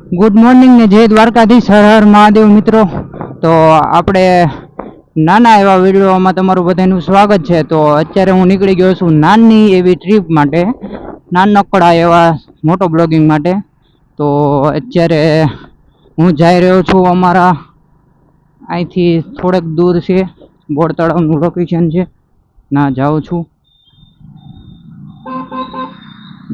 Good morning ને જય દ્વારકાધીશ, હર હર મહાદેવ મિત્રો. તો આપણે નાના એવા વિડીયોમાં તમારું બધાનું સ્વાગત છે. તો અત્યારે હું નીકળી ગયો છું નાની એવી ટ્રીપ માટે, નાનકડા એવા મોટો બ્લોગિંગ માટે. તો અત્યારે હું જઈ રહ્યો છું અમારા અહીંથી થોડેક દૂર છે, બોર તળાવનું લોકેશન છે, ના જાઉં છું.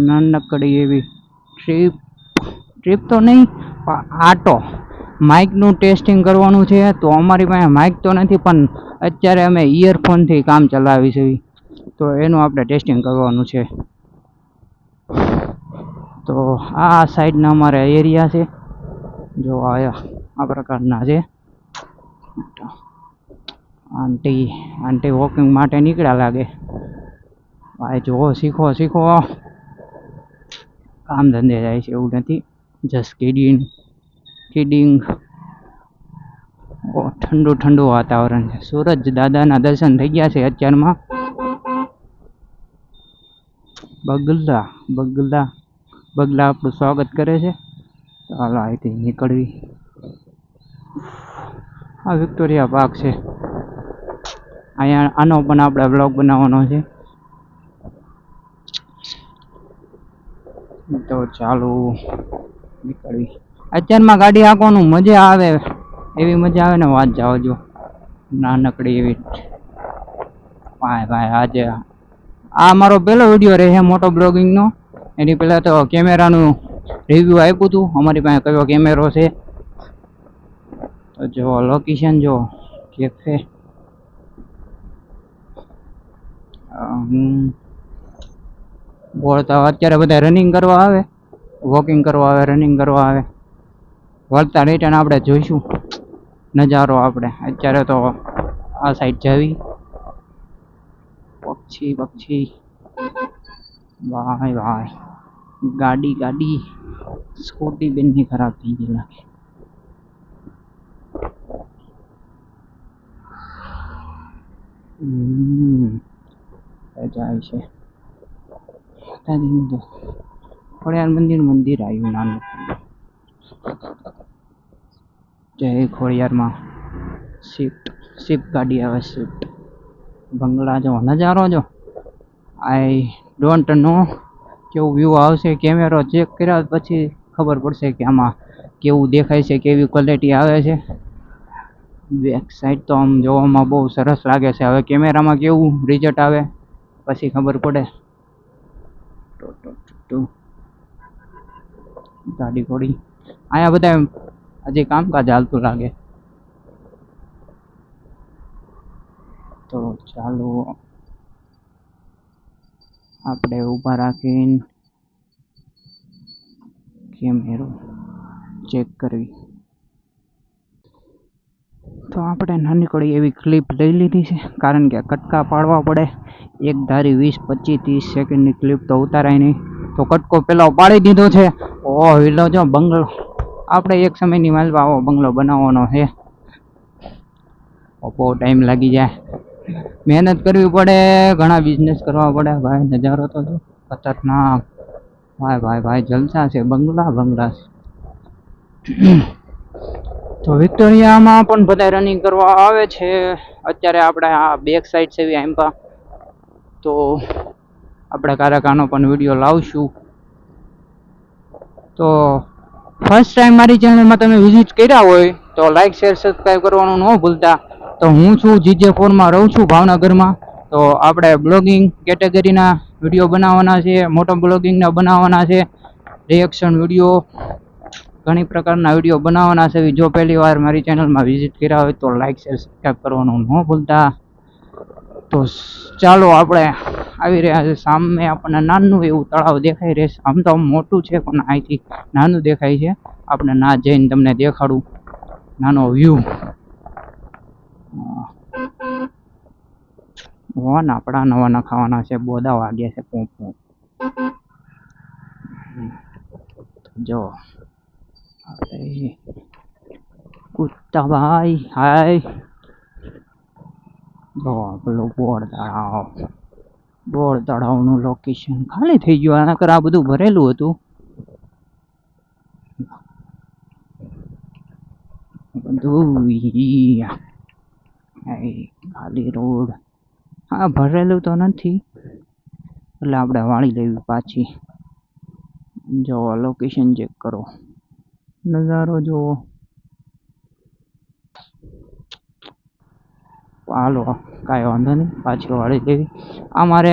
નાનકડી એવી ટ્રીપ તો નહીં, આટો માઇકનું ટેસ્ટિંગ કરવાનું છે. તો અમારી પાસે માઇક તો નથી, પણ અત્યારે અમે ઇયરફોનથી કામ ચલાવી છે, તો એનું આપણે ટેસ્ટિંગ કરવાનું છે. તો આ સાઈડના અમારા એરિયા છે, જો આ પ્રકારના છે. આંટી વોકિંગ માટે નીકળ્યા લાગે. ભાઈ જુઓ, શીખો કામ ધંધે જાય છે એવું નથી, જસ્ટ કિડિંગ. ઠંડુ વાતાવરણ છે. સૂરજ દાદાના દર્શન થઈ ગયા છે અત્યારમાં. બગલા આપણું સ્વાગત કરે છે. ચાલો અહીંથી નીકળવી. આ વિક્ટોરિયા પાર્ક છે. અહીંયા આનો પણ આપણે બ્લોગ બનાવવાનો છે. તો ચાલો નીકળવી. અત્યારમાં ગાડી હાંકવાનું મજા આવે, એવી મજા આવે ને વાત જાઓ. જો નાનકડી એવી. ભાઈ આજે આ મારો પહેલો વિડીયો રહે મોટો બ્લોગિંગનો. એની પહેલાં તો કેમેરાનું રિવ્યૂ આપ્યું હતું, અમારી પાસે કયો કેમેરો છે. તો જો લોકેશન જો કેફે. બોલતા અત્યારે બધા રનિંગ કરવા આવે, વોકિંગ કરવા આવે, રનિંગ કરવા આવે. વળતા રિટર્ન આપણે જોઈશું નજારો. આપણે અત્યારે તો આ સાઈડ જવી. પક્ષી ભાઈ ગાડી સ્કૂટી બેનની ખરાબ થઈ ગઈ લાગે. જાય છે ખોડિયાર મંદિર આવ્યું નાનું. જય ખોડિયારમાં સ્વિફ્ટ ગાડી આવે. સ્વિફ્ટ બંગલા જો નજારો જો. આઈ ડોન્ટ નો કેવું વ્યૂ આવશે. કેમેરો ચેક કર્યા પછી ખબર પડશે કે આમાં કેવું દેખાય છે, કેવી ક્વોલિટી આવે છે. બેક સાઈડ તો આમ જોવામાં બહુ સરસ લાગે છે. હવે કેમેરામાં કેવું રિઝલ્ટ આવે પછી ખબર પડે. ગાડી ઘોડી અહીંયા બધા હજી કામકાજ હાલતું લાગે. તો ચાલો આપણે ઊભા રાખીને કેમેરો ચેક કરવી. તો આપણે નાનકડી એવી ક્લિપ લઈ લીધી છે, કારણ કે કટકા પાડવા પડે. એક ધારી 20-25-30 સેકન્ડની ક્લિપ તો ઉતારાય નહીં. તો કટકો પેલો પાડી દીધો છે. હિલો જો બંગલો. આપણે એક સમયની માલવા આવો બંગલો બનાવવાનો છે. બહુ ટાઈમ લાગી જાય, મહેનત કરવી પડે, ઘણા બિઝનેસ કરવા પડે. ભાઈ નજારો તો જો ખતરનાક. ભાઈ જલસા છે. બંગલા છે. તો વિક્ટોરિયામાં પણ બધા રનિંગ કરવા આવે છે. અત્યારે આપણે આ બેક સાઈડ છે એમ્પા. તો આપણે કારકાનો પણ વિડીયો લાવશું. તો ફર્સ્ટ ટાઈમ મારી ચેનલમાં તમે વિઝિટ કર્યા હોય તો લાઈક, શેર, સબસ્ક્રાઈબ કરવાનું ન ભૂલતા. તો હું છું GJ4માં રહું છું, ભાવનગરમાં. તો આપણે બ્લોગિંગ કેટેગરીના વિડીયો બનાવવાના છે, મોટો બ્લોગિંગના બનાવવાના છે, રિએક્શન વિડીયો, ઘણી પ્રકારના વિડીયો બનાવવાના છે. જો પહેલી વાર મારી ચેનલમાં વિઝિટ કર્યા હોય તો લાઈક, શેર, સબસ્ક્રાઈબ કરવાનું ન ભૂલતા. તો ચાલો આપણે આવી રહ્યા છે. સામે આપણને નાનું એવું તળાવ દેખાઈ રહેશે. આમ તો મોટું છે, પણ અહીંથી નાનું દેખાય છે. આપણે ના જઈને તમને દેખાડું નાનો વ્યૂ. આપણા નવા ખાવાના છે. બોદા વાગ્યા છે. પોપ જો કુત્તા ભાઈ હાય. જો પેલું બોર તળાવનું લોકેશન ખાલી થઈ ગયું. આના કર આ બધું ભરેલું હતું. બધું ખાલી રોડ. હા, ભરેલું તો નથી એટલે આપણે વાળી લેવી પાછી. જો લોકેશન ચેક કરો, નજારો જુઓ. હાલો, કાંઈ વાંધો નહીં, પાછી વાળી લેવી. આ મારે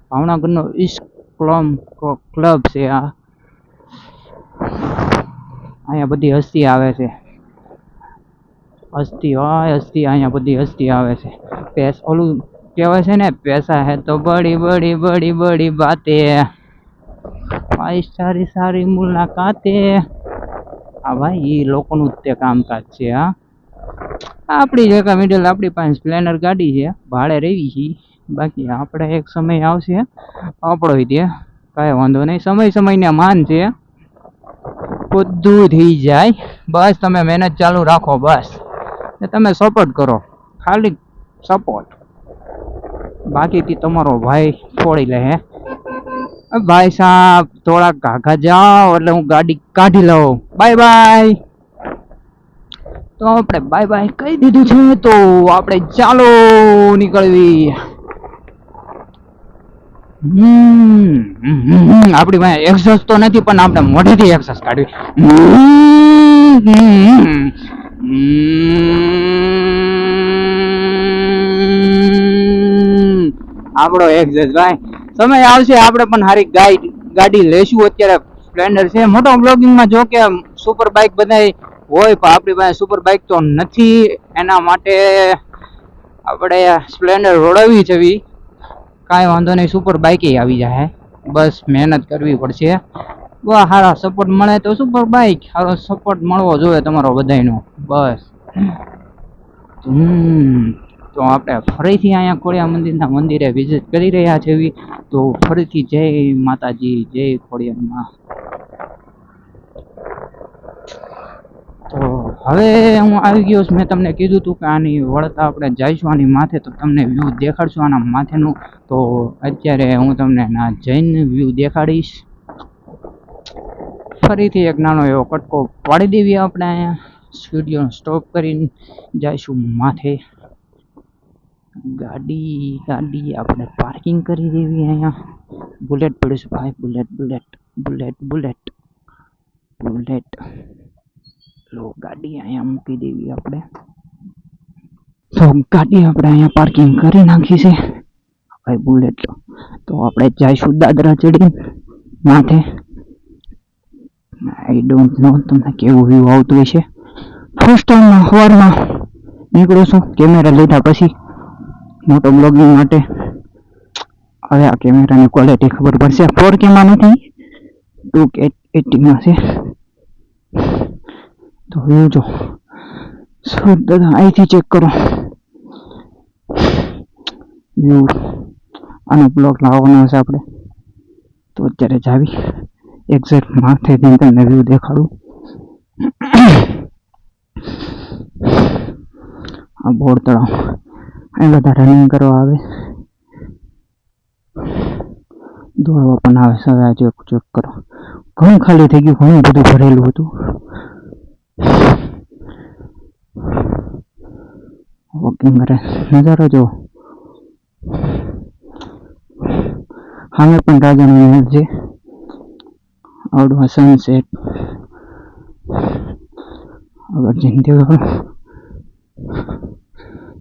ભાવનગરનો ઈસ્ટ ક્લબ છે. આ અહીંયા બધી હસ્તી આવે છે. હસ્તી હોય હસ્તી, અહીંયા બધી હસ્તી આવે છે. ઓલું કહેવાય છે ને, પૈસા હે તો બડી બડી બડી બડી બાતે, સારી સારી મુલાકાતે. હા ભાઈ, એ લોકોનું જ તે કામકાજ છે. હા, આપણી જગ્યા મિડલ, આપણી પાસે સ્પ્લેન્ડર ગાડી છે, ભાડે રહી છે. બાકી આપણે એક સમય આવશે આપણો તે કાંઈ વાંધો નહીં. સમયને માન છે, બધું થઈ જાય. બસ તમે મહેનત ચાલુ રાખો, બસ તમે સપોર્ટ કરો, ખાલી સપોર્ટ. બાકીથી તમારો ભાઈ ફોડી લે. હે ભાઈ સાહેબ, થોડા કાકા જાઓ એટલે હું ગાડી કાઢી લઉં. Bye bye. તો આપણે બાય બાય કહી દીધું છે, તો આપણે ચાલો નીકળવી. આપણી પાસે એક્સેસ તો નથી, પણ આપણે મોઢેથી એક્સેસ કાઢવી. આપણો એક્સેસ ભાઈ, સમય આવશે આપણે પણ સારી ગાડી લેશું. અત્યારે સ્પ્લેન્ડર છે. મોટો બ્લોગિંગમાં જો કે સુપર બાઇક બધા હોય, પણ આપણી પાસે સુપર બાઇક તો નથી. એના માટે આપણે સ્પ્લેન્ડર રોડાવી છે. કાંઈ વાંધો નહીં, સુપર બાઇક આવી જાય. બસ મહેનત કરવી પડશે. બસ સારા સપોર્ટ મળે તો સુપર બાઇક, સારો સપોર્ટ મળવો જોઈએ તમારો બધાનો. બસ તો આપણે ફરીથી અહીંયા ખોડિયાર મંદિરે વિઝિટ કરી રહ્યા છીએ. તો ફરીથી જય માતાજી, જય ખોડિયારમાં. તો હવે હું આવી ગયો છું. મેં તમને કીધું હતું કે આની વળતા આપણે જઈશું આની માથે, તો તમને વ્યૂ દેખાડશું આના માથેનું. તો અત્યારે હું તમને ના જઈને વ્યૂ દેખાડીશ. ફરીથી એક નાનો એવો કટકો પાડી દેવી આપણે. અહીંયા વિડીયો સ્ટોપ કરીને જઈશું માથે. ગાડી આપણે પાર્કિંગ કરી દેવી. અહીંયા બુલેટ પડ્યું છે ભાઈ, બુલેટ. લો, ગાડી અહીંયા મૂકી દેવી આપણે. તો ગાડી આપણે અહીંયા પાર્કિંગ કરી નાખી છે ભાઈ, બુલેટ. તો આપણે જઈશું દાદરા ચડી માથે. આઈ ડોન્ટ નો તમને કેવું વ્યૂ આવતું હશે. ફર્સ્ટ ટાઈમ સવારમાં નીકળું છું કેમેરા લીધા પછી મોટો બ્લોગિંગ માટે. હવે આ કેમેરાની ક્વોલિટી ખબર પડશે. 4K માં નથી, 2K80 છે. તો વ્યૂ જો દાદા, અહીંથી ચેક કરો વ્યૂ. આનો બ્લોગ લાવવાનો છે આપણે. તો અત્યારે જ આવી એક્ઝેક્ટ માથેથી તમને વ્યૂ દેખાડું. આ બોર તળાવ, અહીં બધા રનિંગ કરવા આવે, દોડવા પણ આવે. હવે આજે ચેક કરો, ઘણું ખાલી થઈ ગયું, ઘણું બધું ભરેલું હતું. વોકિંગ કરે, નજારો જો. સામે પણ રાજાનો મહેલ છે. આવડું સનસેટ આગળ જઈને દેખાડો.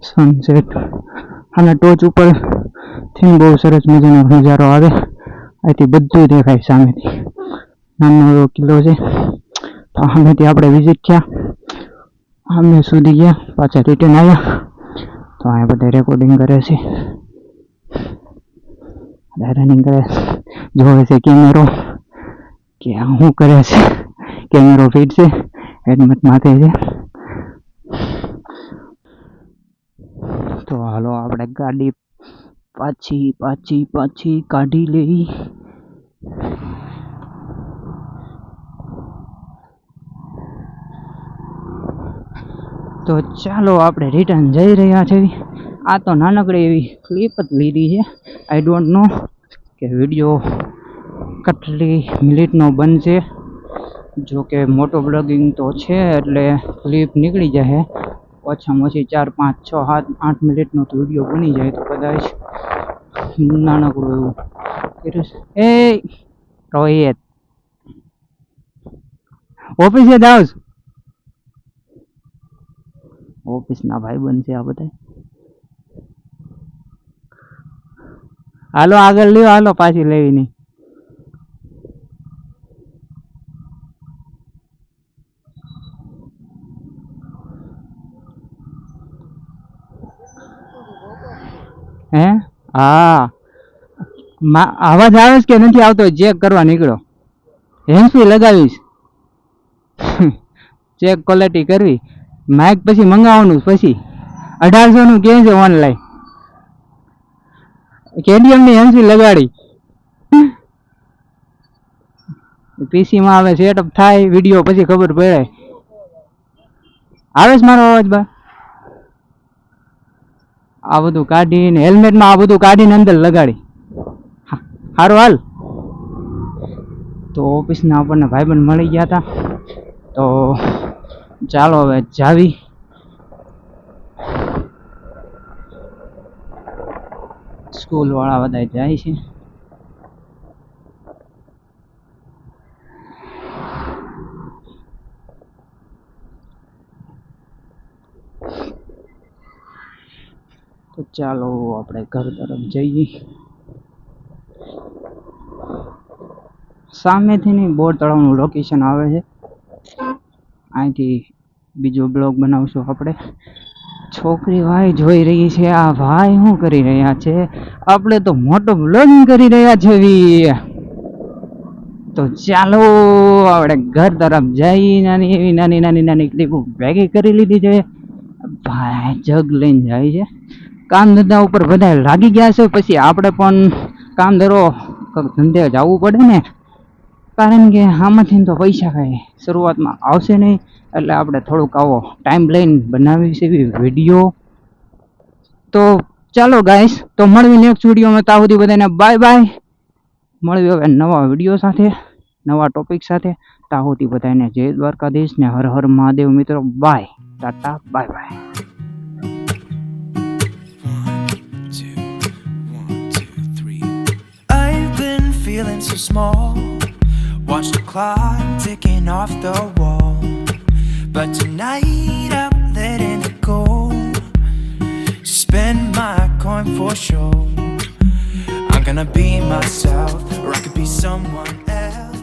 સનસેટ અને ટોચ ઉપર થી બહુ સરસ મજાનો નજારો આવે. અહીંથી બધું દેખાય સામેથી. નાનો એવો કિલ્લો છે. તો સામેથી આપણે વિઝિટ થયા, સામે સુધી ગયા, પાછા રિટર્ન આવ્યા. તો અહીંયા બધા રેકોર્ડિંગ કરે છે, રનિંગ કરે, જોવે છે કેમેરો કે શું કરે છે. કેમેરો ફિટ છે, હેલ્મેટ માથે છે. તો હાલો આપણે ગાડી પાછી કાઢી લઈ. તો ચાલો આપણે રિટર્ન જઈ રહ્યા છીએ. આ તો નાનકડી એવી ક્લિપ જ લીધી છે. આઈ ડોન્ટ નો કે વિડીયો કેટલી મિનિટનો બનશે. જો કે મોટો બ્લોગિંગ તો છે એટલે ક્લિપ નીકળી જાય, ઓછામાં ઓછી 4, 5, 6, 7, 8 મિનિટનો તો વિડીયો બની જાય. તો કદાચ નાનકડું એવું કર્યું છે. એ રોહિત ઓફિસે જ આવશ, ઓફિસના ભાઈબંધ છે આ બધા. હાલો આગળ લ્યો, હાલો પાછી લેવી નહીં. હે હા, અવાજ આવે છે કે નથી આવતો? ચેક કરવા નીકળો. હેન્ડફ્રી લગાવીશ, ચેક ક્વોલિટી કરવી. માઇક પછી મંગાવવાનું, પછી 1800 નું કે છે ઓનલાઈન. કેડીએમ ની હેન્ડફ્રી લગાડી, પીસી માં આવે, સેટઅપ થાય વિડીયો પછી ખબર પડે. આવે છે મારો અવાજ બા? આ બધું કાઢીને હેલ્મેટમાં આ બધું કાઢીને અંદર લગાડી. સારું હાલ. તો ઓફિસના આપણને ભાઈબંધ મળી ગયા હતા, તો ચાલો હવે જાવી. સ્કૂલ વાળા બધા જાય છે. તો ચાલો આપણે ઘર તરફ જઈએ. સામેથી નહીં, બોર તળાવનું લોકેશન આવે છે. અહીંથી બીજો બ્લોગ બનાવશું આપણે. છોકરી ભાઈ જોઈ રહી છે, આ ભાઈ શું કરી રહ્યા છે? આપણે તો મોટો બ્લોગિંગ કરી રહ્યા છે. તો ચાલો આપણે ઘર તરફ જઈ. નાની એવી નાની ક્લિપો ભેગી કરી લીધી છે. ભાઈ જગ લઈને જાય છે. કામ ધંધા ઉપર બધા લાગી ગયા છે, પછી આપણે પણ કામ ધંધે જવું પડે ને, કારણ કે આમાંથી તો પૈસા કાંઈ શરૂઆતમાં આવશે નહીં. એટલે આપણે થોડુંક આવો ટાઈમ લઈને બનાવી છે વિડીયો. તો ચાલો ગાઈસ, તો મળવી નેક્સ્ટ વિડીયોમાં. ત્યાં સુધી બધાને બાય બાય. મળવી હવે નવા વિડીયો સાથે, નવા ટોપિક સાથે. ત્યાં સુધી બધાને જય દ્વારકાધીશ ને હર હર મહાદેવ મિત્રો. Bye, tata, bye bye. Feeling so small, watch the clock ticking off the wall, but tonight I'm letting it go. Spend my coin for sure. I'm gonna be myself, or I could be someone else.